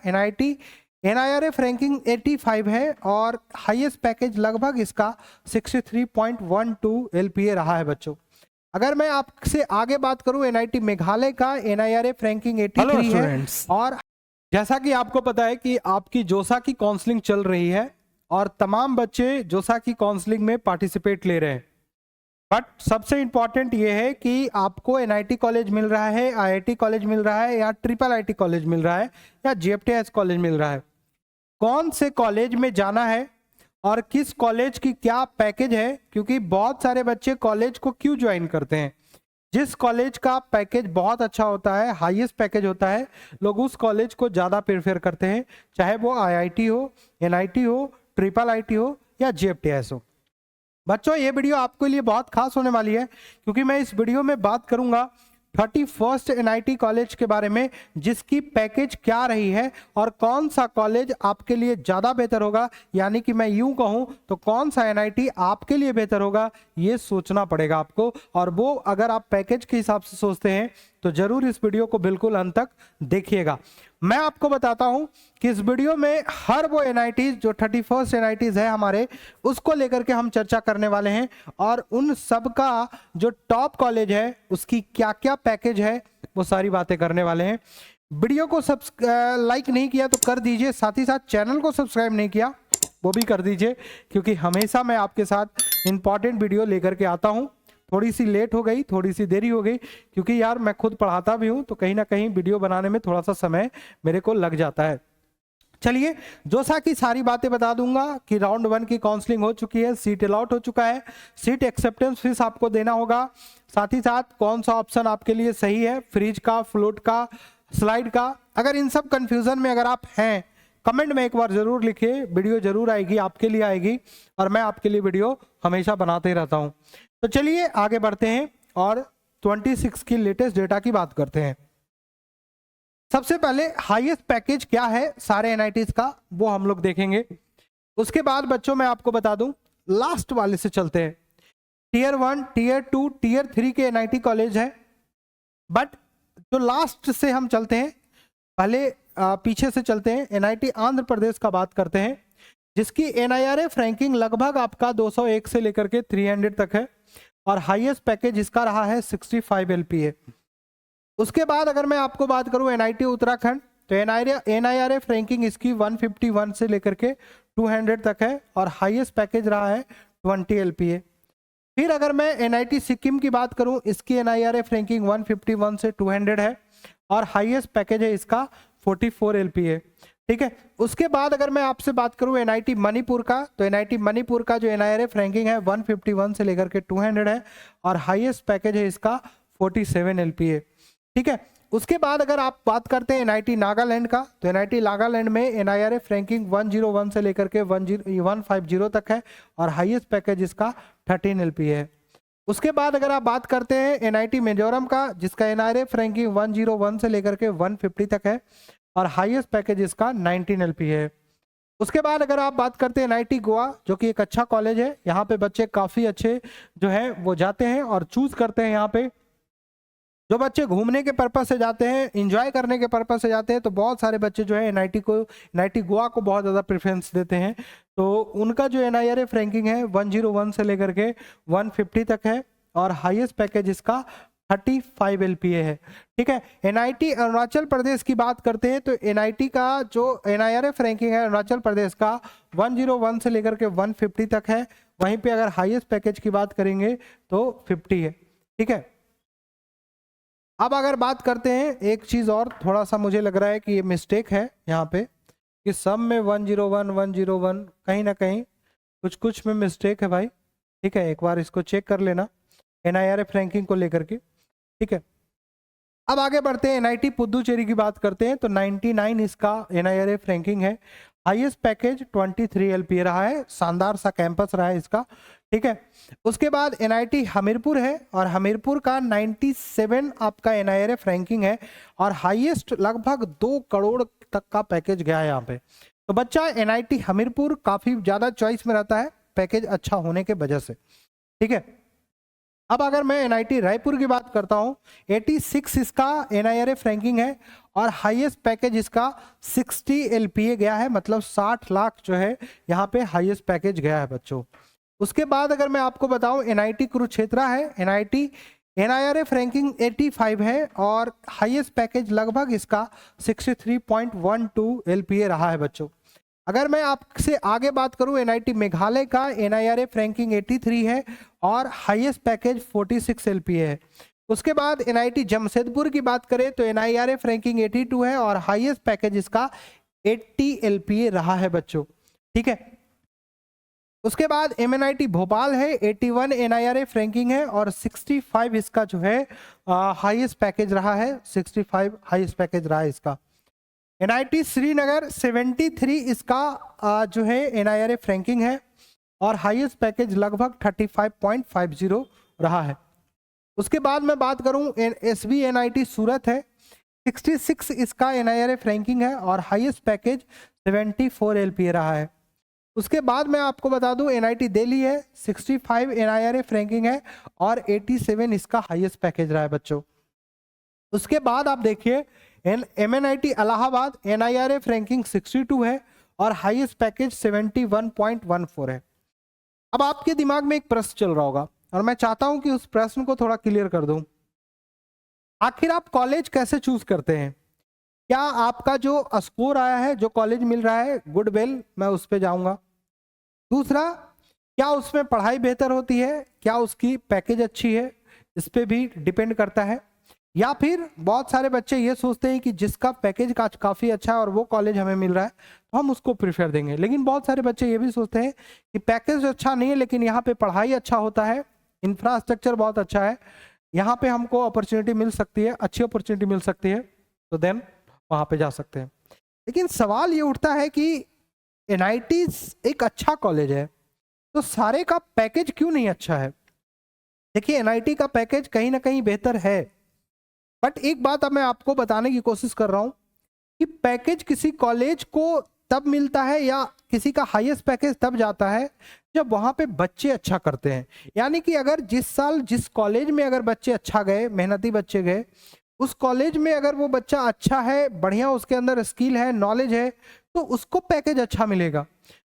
NIT NIRF ranking 85 है और highest package लगभग इसका 63.12 LPA रहा है बच्चों। अगर मैं आपसे आगे बात करूं, एनआईटी मेघालय का NIRF रैंकिंग 83 है और जैसा कि आपको पता है कि आपकी जोसा की काउंसलिंग चल रही है और तमाम बच्चे जोसा की काउंसलिंग में पार्टिसिपेट ले रहे हैं। बट सबसे इंपॉर्टेंट ये है कि आपको एनआईटी कॉलेज मिल रहा है, आईआईटी कॉलेज मिल रहा है या ट्रिपल आईटी कॉलेज मिल रहा है या जीएफटीएस कॉलेज मिल रहा है, कौन से कॉलेज में जाना है और किस कॉलेज की क्या पैकेज है। क्योंकि बहुत सारे बच्चे कॉलेज को क्यों ज्वाइन करते हैं, जिस कॉलेज का पैकेज बहुत अच्छा होता है, हाईएस्ट पैकेज होता है, लोग उस कॉलेज को ज़्यादा प्रेफर करते हैं, चाहे वो आईआईटी हो, एनआईटी हो, ट्रिपल आईटी हो या जीएफटीएस हो। बच्चों ये वीडियो आपके लिए बहुत खास होने वाली है क्योंकि मैं इस वीडियो में बात करूंगा 31st एनआईटी कॉलेज के बारे में, जिसकी पैकेज क्या रही है और कौन सा कॉलेज आपके लिए ज़्यादा बेहतर होगा। यानी कि मैं यूं कहूं तो कौन सा एनआईटी आपके लिए बेहतर होगा ये सोचना पड़ेगा आपको, और वो अगर आप पैकेज के हिसाब से सोचते हैं तो जरूर इस वीडियो को बिल्कुल अंत तक देखिएगा। मैं आपको बताता हूं कि इस वीडियो में हर वो एनआईटीज जो 31st एनआईटीज है हमारे, उसको लेकर के हम चर्चा करने वाले हैं और उन सब का जो टॉप कॉलेज है उसकी क्या क्या पैकेज है वो सारी बातें करने वाले हैं। वीडियो को लाइक नहीं किया तो कर दीजिए, साथ ही साथ चैनल को सब्सक्राइब नहीं किया वो भी कर दीजिए, क्योंकि हमेशा मैं आपके साथ इंपॉर्टेंट वीडियो लेकर के आता हूं। थोड़ी सी लेट हो गई, थोड़ी सी देरी हो गई, क्योंकि यार मैं खुद पढ़ाता भी हूं तो कहीं ना कहीं वीडियो बनाने में थोड़ा सा समय मेरे को लग जाता है। चलिए जोसा की सारी बातें बता दूंगा कि राउंड 1 की काउंसलिंग हो चुकी है, सीट अलॉट हो चुका है, सीट एक्सेप्टेंस फीस आपको देना होगा, साथ ही साथ कौन सा ऑप्शन आपके लिए सही है, फ्रीज का, फ्लोट का, स्लाइड का। अगर इन सब कंफ्यूजन में अगर आप हैं, कमेंट में एक बार जरूर लिखिए, वीडियो जरूर आएगी, आपके लिए आएगी और मैं आपके लिए वीडियो हमेशा बनाते ही रहता हूं। तो चलिए आगे बढ़ते हैं और 26 की लेटेस्ट डेटा की बात करते हैं। सबसे पहले हाईएस्ट पैकेज क्या है सारे एनआईटीज का वो हम लोग देखेंगे। उसके बाद बच्चों मैं आपको बता दूं, लास्ट वाले से चलते हैं। टीयर 1, टीयर 2, टीयर 3 के एनआईटी कॉलेज है, बट जो लास्ट से हम चलते हैं, पहले पीछे से चलते हैं, एनआईटी आंध्र प्रदेश का बात करते हैं, जिसकी एनआईआरएफ रैंकिंग लगभग आपका 201 से लेकर के 300 तक है और हाईएस्ट पैकेज इसका रहा है 65 LPA। उसके बाद अगर मैं आपको बात करूं एनआईटी उत्तराखंड, तो एनआईआरएफ रैंकिंग इसकी 151 से लेकर के 200 तक है और हाईएस्ट पैकेज रहा है 20 LPA। फिर अगर मैं एनआईटी सिक्किम की बात करूं, इसकी एनआईआरएफ रैंकिंग 151 से 200 है और हाईएस्ट पैकेज है इसका 44 LPA। ठीक है। उसके बाद अगर मैं आपसे बात करूं एनआईटी मणिपुर का, तो एनआईटी मणिपुर का जो एनआईआरएफ रैंकिंग है 151 से लेकर के 200 है और हाईएस्ट पैकेज है इसका 47 LPA। ठीक है। उसके बाद अगर आप बात करते हैं एनआईटी नागालैंड का, तो एनआईटी नागालैंड में एनआईआरएफ रैंकिंग 101 से लेकर के 150 तक है और हाईएस्ट पैकेज इसका 13 LPA है। उसके बाद अगर आप बात करते हैं एनआईटी मिजोरम का, जिसका एनआईआरएफ रैंकिंग 101 से लेकर के 150 तक है और हाईएस्ट पैकेज इसका 19 LPA है। उसके बाद अगर आप बात करते हैं एनआईटी गोवा, जो कि एक अच्छा कॉलेज है, यहाँ पे बच्चे काफ़ी अच्छे जो है वो जाते हैं और चूज करते हैं। यहाँ पे जो बच्चे घूमने के पर्पज से जाते हैं, इंजॉय करने के पर्पज से जाते हैं, तो बहुत सारे बच्चे जो है एनआईटी गोवा को बहुत ज़्यादा प्रेफरेंस देते हैं। तो उनका जो एनआईआरएफ रैंकिंग है 101 से लेकर के 150 तक है और हाईएस्ट पैकेज इसका 35 LPA है। ठीक है। एनआईटी अरुणाचल प्रदेश की बात करते हैं, तो एनआईटी का जो एनआईआरएफ रैंकिंग है अरुणाचल प्रदेश का 101 से लेकर के 150 तक है। वहीं पे अगर हाईएस्ट पैकेज की बात करेंगे तो 50 है। ठीक है। अब अगर बात करते हैं एक चीज और, थोड़ा सा मुझे लग रहा है कि ये मिस्टेक है यहाँ पे कि सब में 101 कहीं ना कहीं कुछ में मिस्टेक है भाई। ठीक है। एक बार इसको चेक कर लेना एनआईआरएफ रैंकिंग को लेकर के। ठीक है। अब आगे बढ़ते हैं, एनआईटी पुदुचेरी की बात करते हैं, तो 99 इसका एनआईआरएफ रैंकिंग है। हाईएस्ट पैकेज 23 LPA रहा है, शानदार सा कैंपस रहा है इसका। ठीक है। उसके बाद एनआईटी हमीरपुर है और हमीरपुर का 97 आपका एनआईआरएफ रैंकिंग है और हाईएस्ट लगभग 2 करोड़ तक का पैकेज गया है यहाँ पे। तो बच्चा एनआईटी हमीरपुर काफी ज्यादा चॉइस में रहता है पैकेज अच्छा होने के वजह से। ठीक है। अब अगर मैं एनआईटी रायपुर की बात करता हूँ, 86 इसका एनआईआरएफ रैंकिंग है और हाईएस्ट पैकेज इसका 60 एलपीए गया है, मतलब 60 लाख जो है यहाँ पे हाईएस्ट पैकेज गया है बच्चों। उसके बाद अगर मैं आपको बताऊं, एनआईटी कुरुक्षेत्रा है, एनआईटी एनआईआरएफ रैंकिंग 85 है और हाईएस्ट पैकेज लगभग इसका 63.12 एलपीए रहा है बच्चों। अगर मैं आपसे आगे बात करूं, एनआईटी मेघालय का एनआईआरएफ रैंकिंग 83 है और हाईएस्ट पैकेज 46 एलपीए है। उसके बाद एनआईटी जमशेदपुर की बात करें तो एनआईआरएफ रैंकिंग 82 है और हाईएस्ट पैकेज इसका 80 एलपीए रहा है बच्चों, ठीक है। उसके बाद एमएनआईटी भोपाल है, 81 एनआईआरएफ रैंकिंग है और 65 इसका जो है हाईएस्ट पैकेज रहा है, 65 हाईएस्ट पैकेज रहा है इसका। एनआईटी श्रीनगर 73 इसका जो है एनआईआरएफ रैंकिंग है और हाईएस्ट पैकेज लगभग 35.50 रहा है। उसके बाद मैं बात करूं, एसवी एनआईटी सूरत है, 66 इसका एनआईआरएफ रैंकिंग है और हाईएस्ट पैकेज 74 एलपीए रहा है। उसके बाद मैं आपको बता दूं, एनआईटी दिल्ली है, 65 एनआईआरएफ रैंकिंग है और 87 इसका हाईएस्ट पैकेज रहा है बच्चों। उसके बाद आप देखिए एमएनआईटी इलाहाबाद, एनआईआरएफ रैंकिंग 62 है और हाईएस्ट पैकेज 71.14 है। अब आपके दिमाग में एक प्रश्न चल रहा होगा और मैं चाहता हूं कि उस प्रश्न को थोड़ा क्लियर कर दूं। आखिर आप कॉलेज कैसे चूज करते हैं? क्या आपका जो स्कोर आया है, जो कॉलेज मिल रहा है, गुड वेल, मैं उस पे जाऊंगा। दूसरा, क्या उसमें पढ़ाई बेहतर होती है, क्या उसकी पैकेज अच्छी है, इस पे भी डिपेंड करता है। या फिर बहुत सारे बच्चे ये सोचते हैं कि जिसका पैकेज काफ़ी अच्छा है और वो कॉलेज हमें मिल रहा है तो हम उसको प्रेफर देंगे। लेकिन बहुत सारे बच्चे ये भी सोचते हैं कि पैकेज अच्छा नहीं है लेकिन यहाँ पे पढ़ाई अच्छा होता है, इंफ्रास्ट्रक्चर बहुत अच्छा है, यहाँ पे हमको अपॉर्चुनिटी मिल सकती है, अच्छी अपॉर्चुनिटी मिल सकती है, तो देन वहाँ पे जा सकते हैं। लेकिन सवाल ये उठता है कि एनआईटी एक अच्छा कॉलेज है तो सारे का पैकेज क्यों नहीं अच्छा है? देखिए, एनआईटी का पैकेज कहीं ना कहीं बेहतर है, बट एक बात अब मैं आपको बताने की कोशिश कर रहा हूं कि पैकेज किसी कॉलेज को तब मिलता है या किसी का हाईएस्ट पैकेज तब जाता है जब वहां पे बच्चे अच्छा करते हैं। यानी कि अगर जिस साल जिस कॉलेज में अगर बच्चे अच्छा गए, मेहनती बच्चे गए, उस कॉलेज में अगर वो बच्चा अच्छा है, बढ़िया उसके अंदर स्किल है, नॉलेज है, तो उसको पैकेज अच्छा मिलेगा।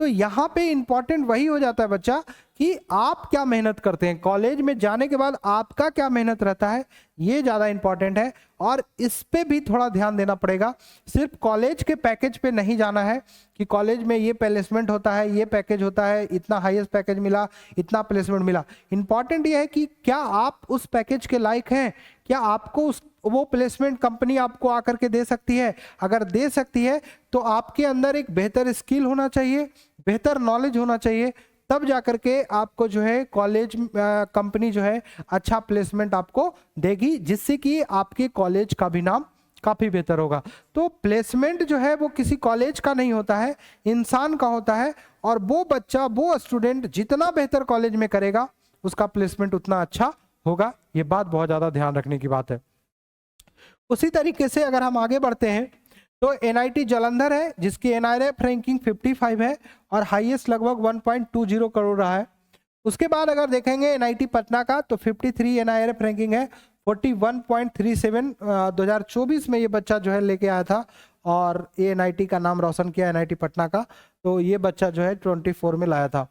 तो यहाँ पे इंपॉर्टेंट वही हो जाता है बच्चा कि आप क्या मेहनत करते हैं, कॉलेज में जाने के बाद आपका क्या मेहनत रहता है, ये ज़्यादा इंपॉर्टेंट है और इस पे भी थोड़ा ध्यान देना पड़ेगा। सिर्फ कॉलेज के पैकेज पे नहीं जाना है कि कॉलेज में ये प्लेसमेंट होता है, ये पैकेज होता है, इतना हाईएस्ट पैकेज मिला, इतना प्लेसमेंट मिला। इंपॉर्टेंट ये है कि क्या आप उस पैकेज के लायक हैं, क्या आपको वो प्लेसमेंट कंपनी आपको आकर के दे सकती है। अगर दे सकती है तो आपके अंदर एक बेहतर स्किल होना चाहिए, बेहतर नॉलेज होना चाहिए, तब जाकर के आपको जो है कॉलेज कंपनी जो है अच्छा प्लेसमेंट आपको देगी, जिससे कि आपके कॉलेज का भी नाम काफ़ी बेहतर होगा। तो प्लेसमेंट जो है वो किसी कॉलेज का नहीं होता है, इंसान का होता है, और वो बच्चा, वो स्टूडेंट जितना बेहतर कॉलेज में करेगा उसका प्लेसमेंट उतना अच्छा होगा। ये बात बहुत ज़्यादा ध्यान रखने की बात है। उसी तरीके से अगर हम आगे बढ़ते हैं तो एनआईटी जालंधर है, जिसकी एनआईआरएफ रैंकिंग 55 है और हाईएस्ट लगभग 1.20 करोड़ रहा है। उसके बाद अगर देखेंगे एनआईटी पटना का तो 53 एनआईआरएफ रैंकिंग है, 41.37 2024 में ये बच्चा जो है लेके आया था और ये एनआईटी का नाम रोशन किया, एनआईटी पटना का, तो ये बच्चा जो है 24 में लाया था।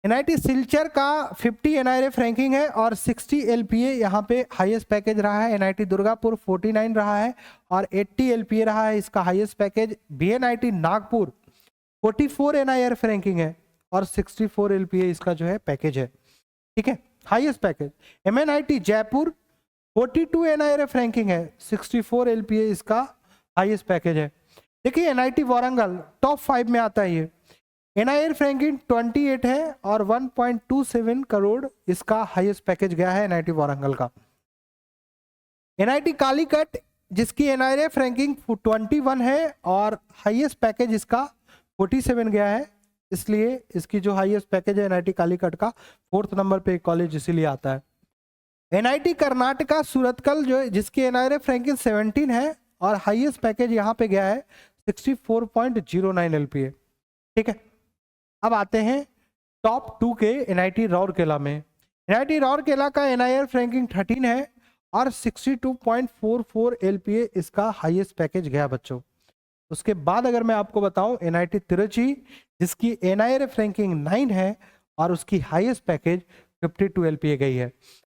एनआईटी सिलचर का 50 एनआईआरएफ रैंकिंग है और 60 एलपीए यहाँ पे हाईएस्ट पैकेज रहा है। एनआईटी दुर्गापुर 49 रहा है और 80 एलपीए रहा है इसका highest package. VNIT Nagpur 44 NIRF ranking है और 64 एलपीए इसका जो है पैकेज है, ठीक है, highest package. MNIT Jaipur 42 NIRF ranking है, 64 एलपीए इसका हाईएस्ट पैकेज है। देखिए, एनआईटी वारंगल टॉप 5 में आता है, ये एनआईआरएफ रैंकिंग 28 है और 1.27 करोड़ इसका हाईएस्ट पैकेज गया है एनआईटी वारंगल का। एनआईटी कालीकट, जिसकी एनआईआरएफ रैंकिंग 21 है और हाईएस्ट पैकेज इसका 47 गया है, इसलिए इसकी जो हाईएस्ट पैकेज है एनआईटी कालीकट का 4th नंबर पे कॉलेज इसीलिए आता है। एनआईटी कर्नाटका सूरतकल जो है, जिसकी एनआईआरएफ रैंकिंग 17 है और हाईएस्ट पैकेज यहाँ पे गया है 64.09 एलपीए, ठीक है। अब आते हैं टॉप 2 के एनआईटी राउरकेला में। NIT राउरकेला का NIRF रैंकिंग 13 है और 62.44 LPA इसका हाईएस्ट पैकेज गया बच्चों। उसके बाद अगर मैं आपको बताऊं NIT तिरुचि जिसकी NIRF रैंकिंग 9 है और उसकी हाईएस्ट पैकेज 52 LPA गई है।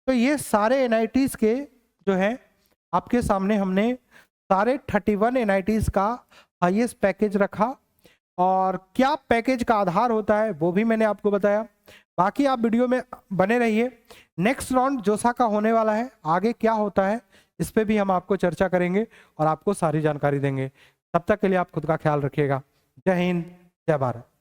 तो ये सारे NITs के जो है आपके सामने हमने सारे 31 NITs का हाईएस्ट पैकेज रखा और क्या पैकेज का आधार होता है वो भी मैंने आपको बताया। बाकी आप वीडियो में बने रहिए। नेक्स्ट राउंड जोसा का होने वाला है, आगे क्या होता है इस पे भी हम आपको चर्चा करेंगे और आपको सारी जानकारी देंगे। तब तक के लिए आप खुद का ख्याल रखिएगा। जय हिंद, जय भारत।